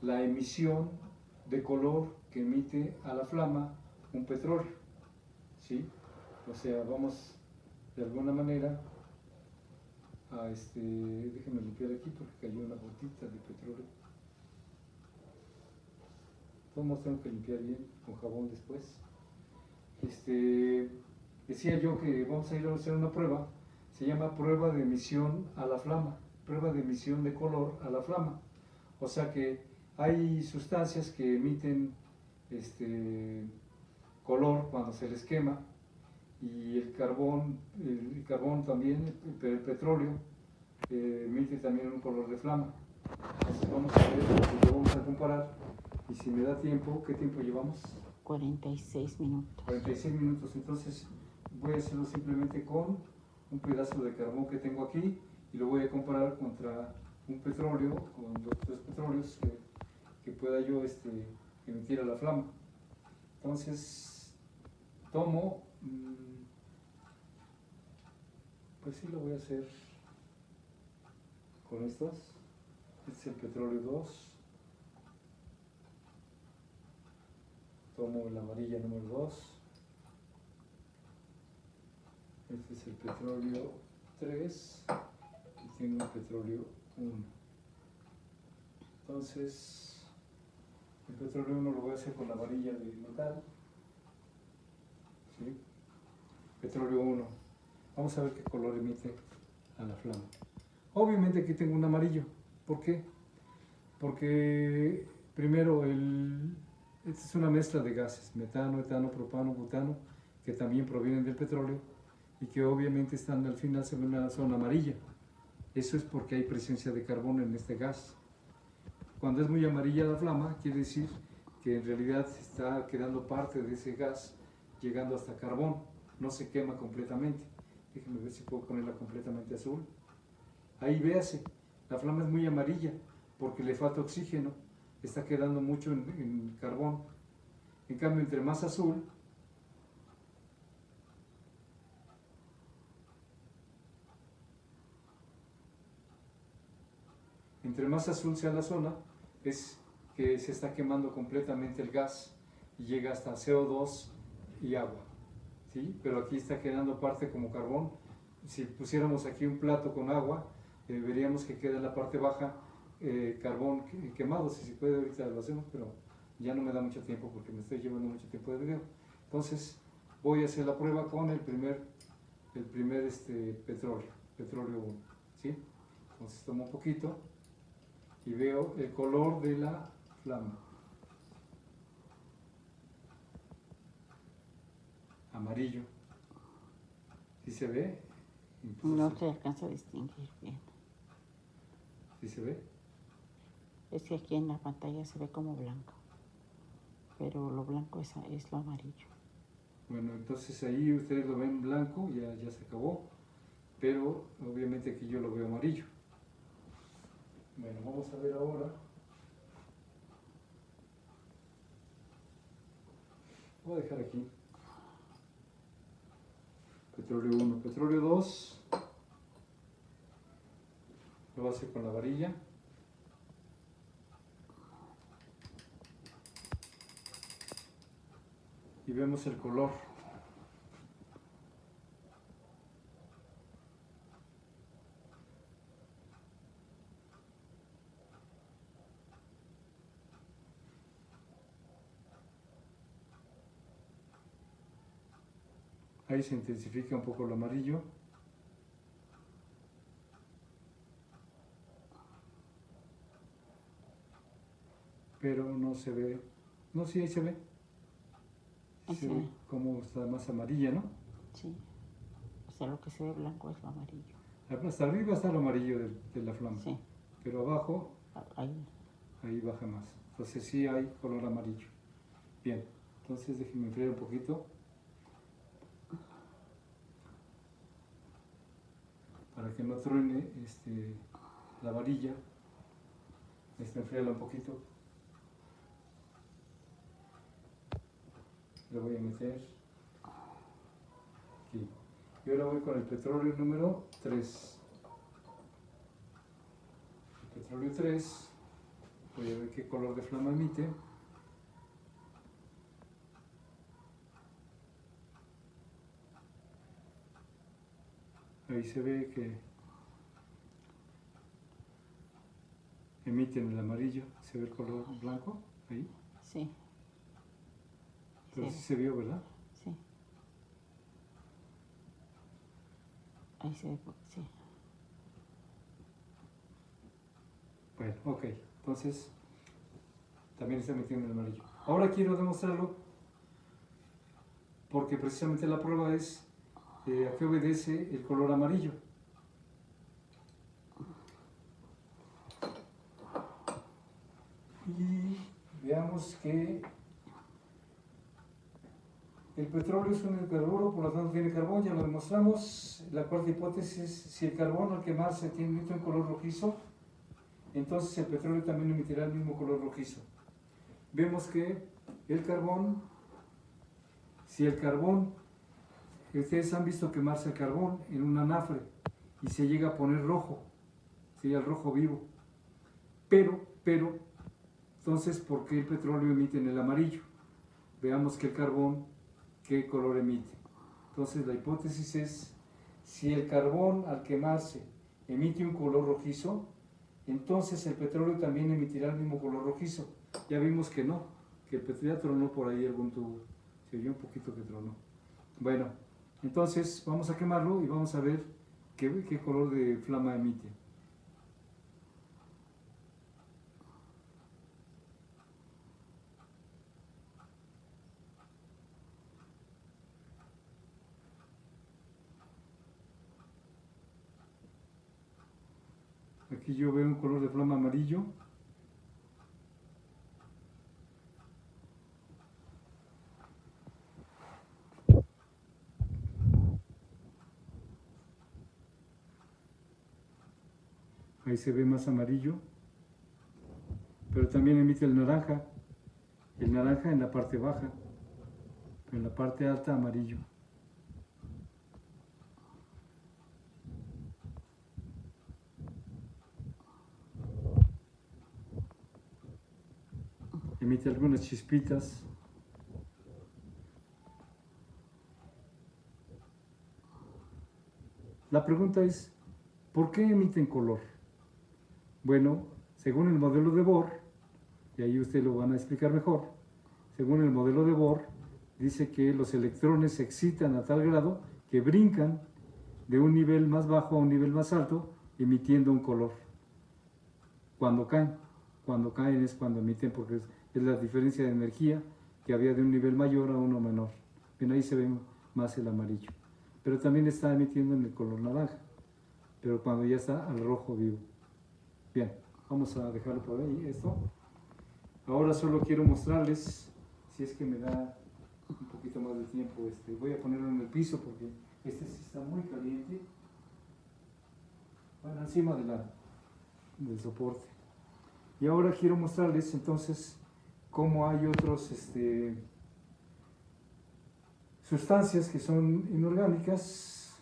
Speaker 1: la emisión de color que emite a la flama un petróleo, ¿sí? O sea, vamos de alguna manera a déjenme limpiar aquí porque cayó una gotita de petróleo. Todos tengo que limpiar bien con jabón después. Decía yo que vamos a ir a hacer una prueba, se llama prueba de emisión a la flama, prueba de emisión de color a la flama. O sea que hay sustancias que emiten color cuando se les quema, y el carbón también, el petróleo, emite también un color de flama. Entonces vamos a ver, lo vamos a comparar, y si me da tiempo, ¿qué tiempo llevamos?
Speaker 2: 46 minutos.
Speaker 1: 46 minutos, entonces voy a hacerlo simplemente con un pedazo de carbón que tengo aquí y lo voy a comparar contra un petróleo, con los tres petróleos que pueda yo emitir a la flama. Entonces tomo, pues sí lo voy a hacer con estos. Este es el petróleo 2. Tomo la amarilla número 2. Este es el petróleo 3 y tengo el petróleo 1. Entonces, el petróleo 1 lo voy a hacer con la varilla de metal. ¿Sí? Petróleo 1. Vamos a ver qué color emite a la flama. Obviamente aquí tengo un amarillo. ¿Por qué? Porque primero esta es una mezcla de gases, metano, etano, propano, butano, que también provienen del petróleo y que obviamente están al final en una zona amarilla. Eso es porque hay presencia de carbono en este gas. Cuando es muy amarilla la flama, quiere decir que en realidad se está quedando parte de ese gas llegando hasta carbón, no se quema completamente. Déjenme ver si puedo ponerla completamente azul. Ahí véase, la flama es muy amarilla porque le falta oxígeno, está quedando mucho en carbón. En cambio, entre más azul, sea la zona, es que se está quemando completamente el gas y llega hasta CO2 y agua, ¿sí? Pero aquí está quedando parte como carbón. Si pusiéramos aquí un plato con agua, veríamos que queda en la parte baja carbón quemado. Si se puede, ahorita lo hacemos, pero ya no me da mucho tiempo porque me estoy llevando mucho tiempo de video. Entonces voy a hacer la prueba con el primer petróleo 1, ¿sí? Entonces tomo un poquito y veo el color de la flama. Amarillo. ¿Sí se ve? Entonces,
Speaker 2: No se alcanza a distinguir bien.
Speaker 1: ¿sí se ve?
Speaker 2: Es que aquí en la pantalla se ve como blanco, pero lo blanco es lo amarillo.
Speaker 1: Bueno, entonces ahí ustedes lo ven blanco, ya se acabó, pero obviamente aquí yo lo veo amarillo. Bueno, vamos a ver ahora. Voy a dejar aquí. Petróleo 1, petróleo 2. Lo voy a hacer con la varilla. Y vemos el color. Ahí se intensifica un poco el amarillo. Pero no se ve. No, sí, ahí se ve. Se ve como está más amarilla, ¿no?
Speaker 2: Sí. O sea, lo que se ve blanco es lo amarillo.
Speaker 1: Hasta arriba está lo amarillo de la flama.
Speaker 2: Sí.
Speaker 1: Pero abajo,
Speaker 2: ahí
Speaker 1: baja más. Entonces sí hay color amarillo. Bien, entonces déjenme enfriar un poquito. Para que no truene la varilla. Enfriarla un poquito. Le voy a meter aquí. Y ahora voy con el petróleo número 3. El petróleo 3 Voy a ver qué color de flama emite. Ahí se ve que emite en el amarillo. ¿Se ve el color blanco? Ahí.
Speaker 2: Sí.
Speaker 1: Pero
Speaker 2: Sí.
Speaker 1: sí se vio, ¿verdad?
Speaker 2: Sí. Ahí se ve, sí.
Speaker 1: Bueno, ok. Entonces, también está metiendo en el amarillo. Ahora quiero demostrarlo porque precisamente la prueba es a qué obedece el color amarillo. Y veamos que el petróleo es un hidrocarburo, por lo tanto tiene carbón, ya lo demostramos. La cuarta hipótesis, si el carbón al quemarse emite un color rojizo, entonces el petróleo también emitirá el mismo color rojizo. Vemos que el carbón, si el carbón, ustedes han visto quemarse el carbón en un anafre y se llega a poner rojo, sería el rojo vivo. Pero, entonces, ¿por qué el petróleo emite en el amarillo? Veamos que el carbón, ¿qué color emite? Entonces, la hipótesis es, si el carbón al quemarse emite un color rojizo, entonces el petróleo también emitirá el mismo color rojizo. Ya vimos que no, que el petróleo tronó por ahí algún tubo. Se oyó un poquito que tronó. Bueno, entonces vamos a quemarlo y vamos a ver qué color de flama emite. Aquí yo veo un color de flama amarillo. Ahí se ve más amarillo. Pero también emite el naranja en la parte baja, pero en la parte alta amarillo. Emite algunas chispitas. La pregunta es, ¿por qué emiten color? Bueno, según el modelo de Bohr, y ahí ustedes lo van a explicar mejor, según el modelo de Bohr, dice que los electrones se excitan a tal grado que brincan de un nivel más bajo a un nivel más alto, emitiendo un color. Cuando caen es cuando emiten, porque es la diferencia de energía que había de un nivel mayor a uno menor. Bien, ahí se ve más el amarillo. Pero también está emitiendo en el color naranja, pero cuando ya está al rojo vivo. Bien, vamos a dejarlo por ahí, esto. Ahora solo quiero mostrarles, si es que me da un poquito más de tiempo, voy a ponerlo en el piso porque este sí está muy caliente. Bueno, encima del soporte. Y ahora quiero mostrarles entonces cómo hay otros sustancias que son inorgánicas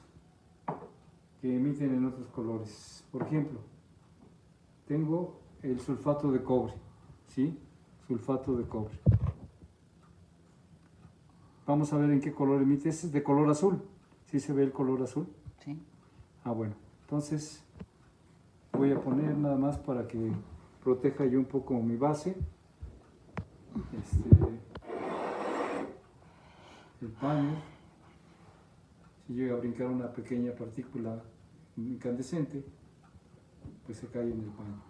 Speaker 1: que emiten en otros colores. Por ejemplo, tengo el sulfato de cobre, ¿sí? Sulfato de cobre. Vamos a ver en qué color emite. Este es de color azul. ¿Sí se ve el color azul?
Speaker 2: Sí.
Speaker 1: Ah, bueno. Entonces voy a poner nada más para que proteja yo un poco mi base. El paño. Si llega a brincar una pequeña partícula incandescente, pues se cae en el paño.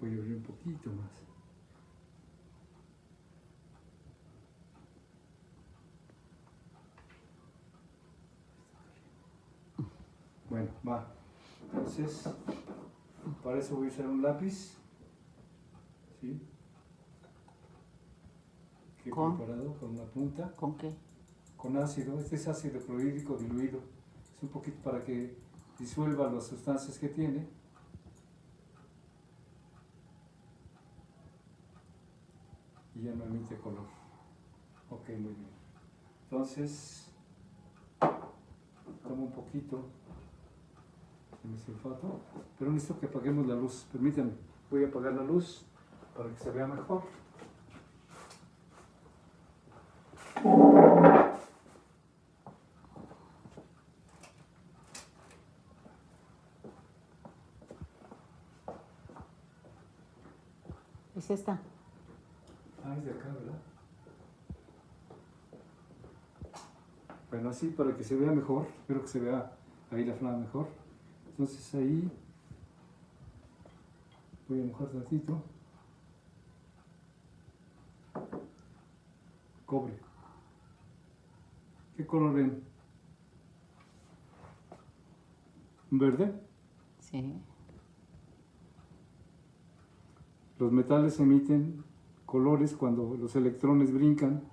Speaker 1: Voy a abrir un poquito más. Bueno, va. Entonces, para eso voy a usar un lápiz. ¿Sí? Que he preparado con una punta.
Speaker 2: ¿Con qué?
Speaker 1: Con ácido. Este es ácido clorhídrico diluido. Es un poquito para que disuelva las sustancias que tiene. Y ya no emite color. Ok, muy bien. Entonces, tomo un poquito de mi sulfato, pero necesito que apaguemos la luz. Permítanme, voy a apagar la luz para que se vea mejor.
Speaker 2: ¿Es esta?
Speaker 1: Ah, es de acá, ¿verdad? Bueno, así para que se vea mejor, espero que se vea ahí la flama mejor. Entonces ahí voy a mojar tantito. Cobre. ¿Qué color ven? ¿Un verde?
Speaker 2: Sí.
Speaker 1: Los metales emiten colores cuando los electrones brincan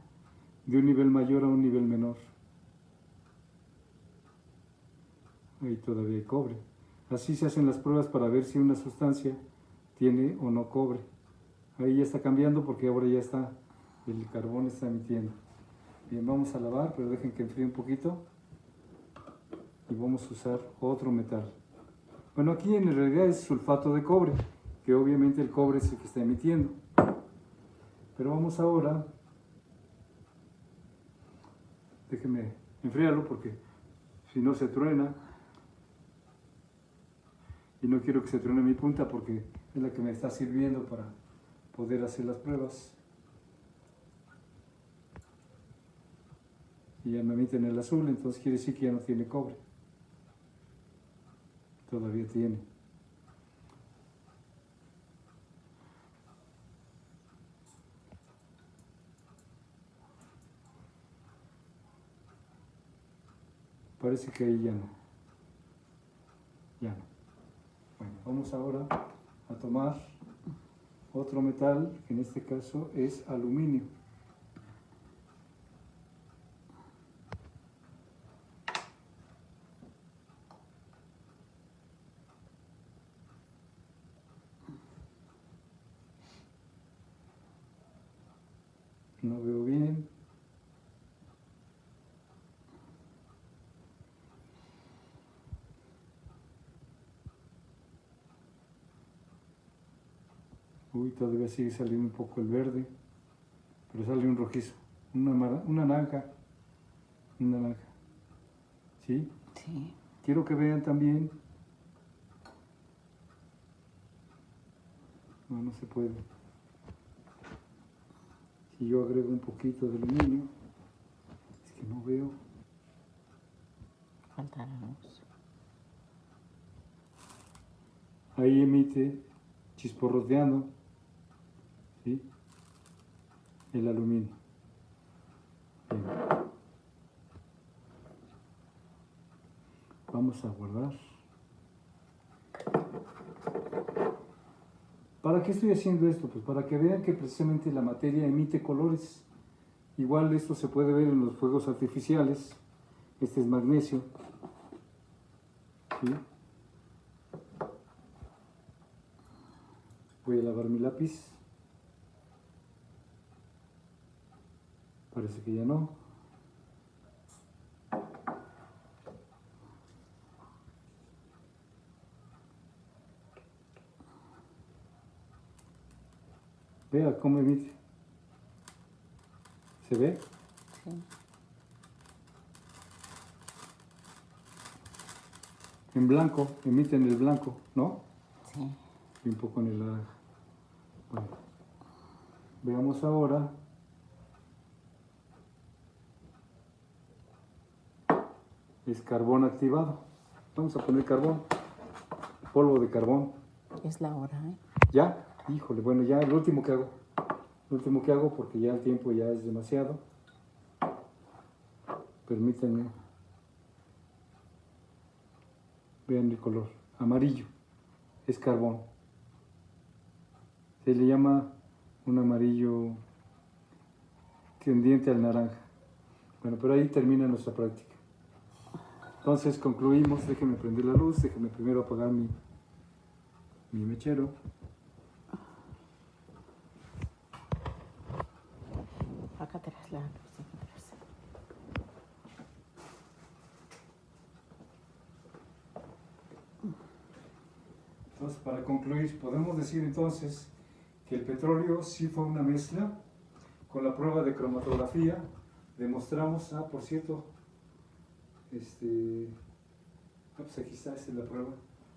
Speaker 1: de un nivel mayor a un nivel menor. Ahí todavía hay cobre. Así se hacen las pruebas para ver si una sustancia tiene o no cobre. Ahí ya está cambiando porque ahora ya está, el carbón está emitiendo. Bien, vamos a lavar, pero dejen que enfríe un poquito. Y vamos a usar otro metal. Bueno, aquí en realidad es sulfato de cobre, que obviamente el cobre es el que está emitiendo. Pero vamos ahora, déjenme enfriarlo porque si no se truena. Y no quiero que se truene mi punta porque es la que me está sirviendo para poder hacer las pruebas. Y ya me emiten el azul, entonces quiere decir que ya no tiene cobre. Todavía tiene. Parece que ahí ya no. Ya no. Bueno, vamos ahora a tomar otro metal, que en este caso es aluminio. No veo bien. Uy, todavía sigue saliendo un poco el verde, pero sale un rojizo, una naranja, una naranja. ¿Sí?
Speaker 2: Sí.
Speaker 1: Quiero que vean también. No, no se puede. Si yo agrego un poquito de aluminio, es que no veo.
Speaker 2: Falta la luz.
Speaker 1: Ahí emite chisporroteando, ¿sí? El aluminio. Bien. Vamos a guardar. ¿Para qué estoy haciendo esto? Pues para que vean que precisamente la materia emite colores. Igual esto se puede ver en los fuegos artificiales. Este es magnesio. ¿Sí? Voy a lavar mi lápiz. Parece que ya no. Vea cómo emite. ¿Se ve?
Speaker 2: Sí.
Speaker 1: En blanco, emite en el blanco, ¿no?
Speaker 2: Sí.
Speaker 1: Y un poco en el naranja. Bueno, veamos ahora. Es carbón activado. Vamos a poner carbón, polvo de carbón.
Speaker 2: Es la hora, ¿eh?
Speaker 1: ¿Ya? Híjole, bueno, ya el último que hago. El último que hago porque ya el tiempo ya es demasiado. Permítanme. Vean el color. Amarillo. Es carbón. Se le llama un amarillo tendiente al naranja. Bueno, pero ahí termina nuestra práctica. Entonces concluimos. Déjenme prender la luz. Déjenme primero apagar mi mechero.
Speaker 2: Acá atrás la luz, acá atrás.
Speaker 1: Entonces, para concluir, podemos decir entonces que el petróleo sí fue una mezcla. Con la prueba de cromatografía demostramos, por cierto, pues aquí está, esta es la prueba,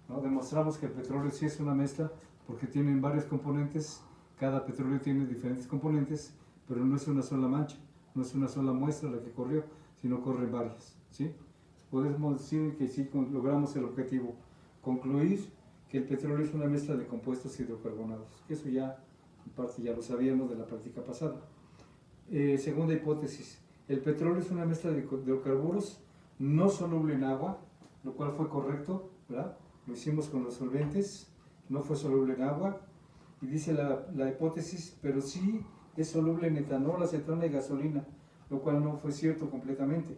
Speaker 1: ¿no? Demostramos que el petróleo sí es una mezcla porque tienen varios componentes, cada petróleo tiene diferentes componentes, pero no es una sola mancha, no es una sola muestra la que corrió, sino corren varias, ¿sí? Podemos decir que sí logramos el objetivo, concluir que el petróleo es una mezcla de compuestos hidrocarbonados, que eso ya en parte ya lo sabíamos de la práctica pasada. Segunda hipótesis, el petróleo es una mezcla de hidrocarburos no soluble en agua, lo cual fue correcto, ¿verdad? Lo hicimos con los solventes, no fue soluble en agua, y dice la hipótesis, pero sí es soluble en etanol, acetona y gasolina, lo cual no fue cierto completamente.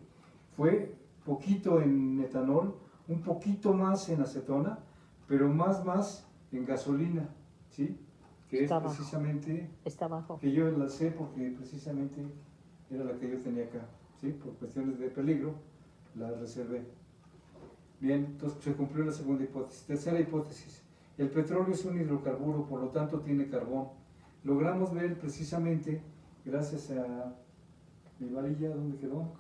Speaker 1: Fue poquito en etanol, un poquito más en acetona, pero más en gasolina, ¿sí? Que
Speaker 2: Está
Speaker 1: es precisamente,
Speaker 2: está abajo.
Speaker 1: que yo la sé porque precisamente era la que yo tenía acá, ¿sí? Por cuestiones de peligro, la reservé. Bien, entonces se cumplió la segunda hipótesis. Tercera hipótesis, el petróleo es un hidrocarburo, por lo tanto tiene carbón. Logramos ver precisamente, gracias a mi varilla, ¿dónde quedó?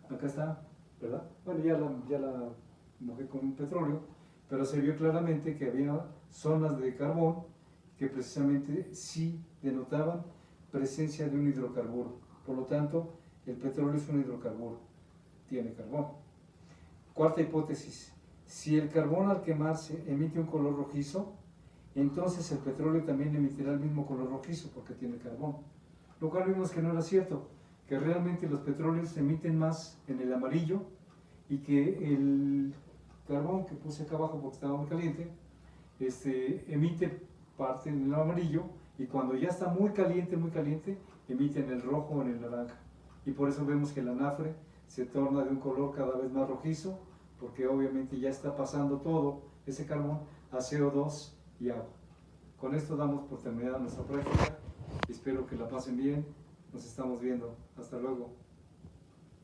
Speaker 1: Acá está, ¿verdad? Bueno, ya la mojé con un petróleo, pero se vio claramente que había zonas de carbón que precisamente sí denotaban presencia de un hidrocarburo. Por lo tanto, el petróleo es un hidrocarburo, tiene carbón. Cuarta hipótesis, si el carbón al quemarse emite un color rojizo, entonces el petróleo también emitirá el mismo color rojizo porque tiene carbón. Lo cual vimos que no era cierto, que realmente los petróleos emiten más en el amarillo y que el carbón que puse acá abajo porque estaba muy caliente, emite parte en el amarillo y cuando ya está muy caliente, emite en el rojo o en el naranja. Y por eso vemos que el anafre se torna de un color cada vez más rojizo, porque obviamente ya está pasando todo ese carbón a CO2 y agua. Con esto damos por terminada nuestra práctica. Espero que la pasen bien. Nos estamos viendo. Hasta luego.